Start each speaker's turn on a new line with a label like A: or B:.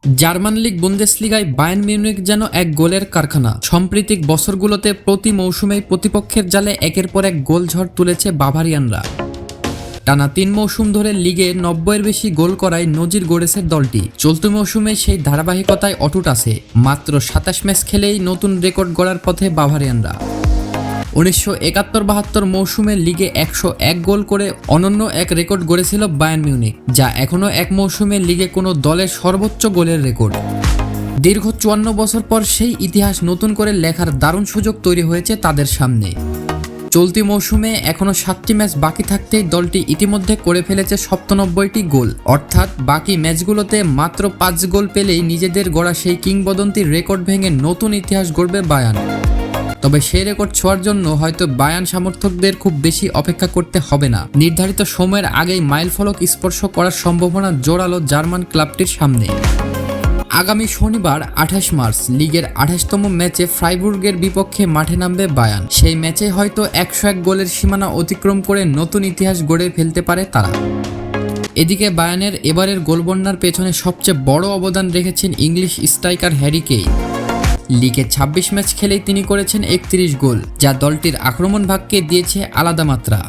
A: German league বুন্দেসলিগায় Bayern Munich যেন এক গোলের কারখানা। সাম্প্রতিক বছরগুলোতে প্রতি মৌসুমেই প্রতিপক্ষের জালে একের পর এক গোল ঝড় তুলেছে বাভারিয়ানরা। টানা 3 মৌসুম ধরে লিগে 90-এর বেশি গোল করায় নজির গড়েছে দলটি। চলতি মৌসুমে সেই ধারাবাহিকতায় অটুট আছে। মাত্র 27 ম্যাচ খেলেই নতুন রেকর্ড গড়ার পথে বাভারিয়ানরা। 1971-72 মৌসুমে লিগে 101 গোল করে অনন্য এক রেকর্ড গড়েছিল বায়ার্ন মিউনিখ, যা এখনও এক মৌসুমে লিগে কোনো দলের সর্বোচ্চ গোলের রেকর্ড। দীর্ঘ 54 বছর পর সেই ইতিহাস নতুন করে লেখার দারুণ সুযোগ তৈরি হয়েছে তাদের সামনে। চলতি মৌসুমে এখনও 7টি ম্যাচ বাকি থাকতেই দলটি ইতিমধ্যে করে ফেলেছে 97টি গোল, অর্থাৎ বাকি ম্যাচগুলোতে মাত্র 5 গোল পেলেই নিজেদের গড়া সেই কিংবদন্তির রেকর্ড ভেঙে নতুন ইতিহাস গড়বে বায়ার্ন। তবে সেই রেকর্ড ছোঁয়ার জন্য হয়তো বায়ার্ন সমর্থকদের খুব বেশি অপেক্ষা করতে হবে না। নির্ধারিত সময়ের আগেই মাইলফলক স্পর্শ করার সম্ভাবনা জোরালো জার্মান ক্লাবটির সামনে। আগামী শনিবার 28 মার্চ লিগের 28তম ম্যাচে ফ্রাইবুর্গের বিপক্ষে মাঠে নামবে বায়ার্ন। সেই ম্যাচে হয়তো 101 গোলের সীমানা অতিক্রম করে নতুন ইতিহাস গড়ে ফেলতে পারে তারা। এদিকে বায়ার্নের এবারের গোলবন্যার পেছনে সবচেয়ে বড় অবদান রেখেছেন ইংলিশ স্ট্রাইকার হ্যারি কেইন। লিগে 26 ম্যাচ খেলেই তিনি করেছেন 31 গোল, যা দলটির আক্রমণ ভাগকে দিয়েছে আলাদা মাত্রা।